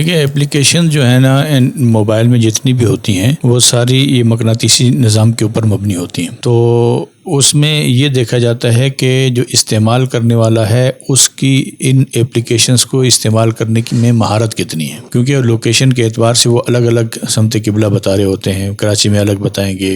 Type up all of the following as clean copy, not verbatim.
دیکھیں اپلیکیشن جو ہے نا موبائل میں جتنی بھی ہوتی ہیں وہ ساری یہ مقناطیسی نظام کے اوپر مبنی ہوتی ہیں. تو اس میں یہ دیکھا جاتا ہے کہ جو استعمال کرنے والا ہے اس کی ان ایپلیکیشنز کو استعمال کرنے کی میں مہارت کتنی ہے، کیونکہ لوکیشن کے اعتبار سے وہ الگ الگ سمت قبلہ بتا رہے ہوتے ہیں. کراچی میں الگ بتائیں گے،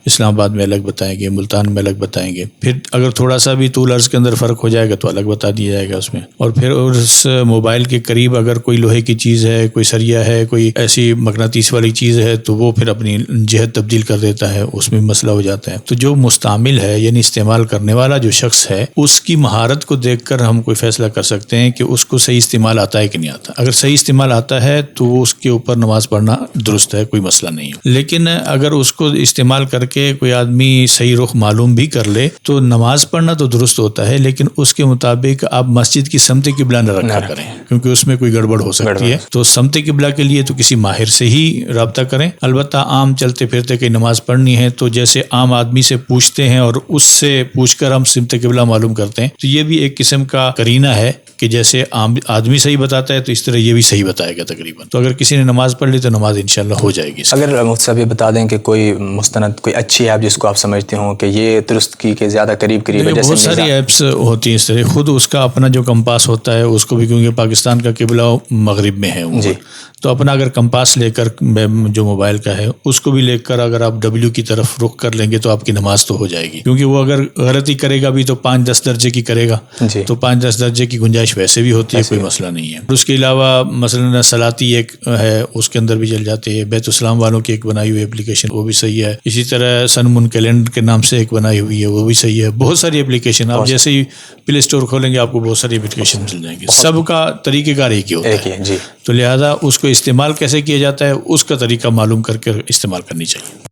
اسلام آباد میں الگ بتائیں گے، ملتان میں الگ بتائیں گے. پھر اگر تھوڑا سا بھی طول عرض کے اندر فرق ہو جائے گا تو الگ بتا دیا جائے گا اس میں. اور پھر اس موبائل کے قریب اگر کوئی لوہے کی چیز ہے، کوئی سریا ہے، کوئی ایسی مقناطیس والی چیز ہے تو وہ پھر اپنی جہت تبدیل کر دیتا ہے، اس میں مسئلہ ہو جاتا ہے. تو جو مستعمل ہے یعنی استعمال کرنے والا جو شخص ہے اس کی مہارت کو دیکھ کر ہم کوئی فیصلہ کر سکتے ہیں کہ اس کو صحیح استعمال آتا ہے کہ نہیں آتا. اگر صحیح استعمال آتا ہے تو وہ اس کے اوپر نماز پڑھنا درست ہے، کوئی مسئلہ نہیں ہے. لیکن اگر اس کو استعمال کر کے کوئی آدمی صحیح رخ معلوم بھی کر لے تو نماز پڑھنا تو درست ہوتا ہے، لیکن اس کے مطابق آپ مسجد کی سمت قبلہ نہ رکھا کریں کیونکہ اس میں کوئی گڑبڑ ہو سکتی ہے. تو سمت قبلہ کے لیے تو کسی ماہر سے ہی رابطہ کریں. البتہ عام چلتے پھرتے کہ نماز پڑھنی ہے تو جیسے عام آدمی سے پوچھتے ہیں اور اس سے پوچھ کر ہم سمت قبلہ معلوم کرتے ہیں، تو یہ بھی ایک قسم کا قرینہ ہے کہ جیسے عام آدمی صحیح بتاتا ہے تو اس طرح یہ بھی صحیح بتائے گا تقریباً. تو اگر کسی نے نماز پڑھ لی تو نماز انشاءاللہ ہو جائے گی. اگر مفتی صاحب یہ بتا دیں کہ کوئی مستند کوئی اچھی ایپ جس کو آپ سمجھتے ہوں کہ یہ درست کی کے زیادہ قریب ہے، جیسے بہت ساری ایپس ہوتی ہیں اس طرح. خود اس کا اپنا جو کمپاس ہوتا ہے اس کو بھی، کیونکہ پاکستان کا قبلہ مغرب میں ہے جی، تو اپنا اگر کمپاس لے کر جو موبائل کا ہے اس کو بھی لے کر اگر آپ ڈبلیو کی طرف رخ کر لیں گے تو آپ کی نماز تو ہو جائے گی. کیونکہ وہ اگر غلطی کرے گا بھی تو 5-10 درجے کی کرے گا جی، تو 5-10 درجے کی گنجائش ویسے بھی ہوتی ہے، کوئی مسئلہ نہیں ہے. اس کے علاوہ مثلا سلاتی ایک ہے اس کے اندر بھی چل جاتے ہیں. بیت السلام والوں کی ایک بنائی ہوئی اپلیکیشن وہ بھی صحیح ہے. اسی طرح سن مون کیلنڈر کے نام سے ایک بنائی ہوئی ہے وہ بھی صحیح ہے. بہت ساری اپلیکیشن آپ جیسے ہی پلے اسٹور کھولیں گے آپ کو بہت ساری اپلیکیشن مل جائیں گے. سب کا طریقہ کار ایک ہی ہوتا ہے، تو لہٰذا اس کو استعمال کیسے کیا جاتا ہے اس کا طریقہ معلوم کر کے استعمال کرنی چاہیے.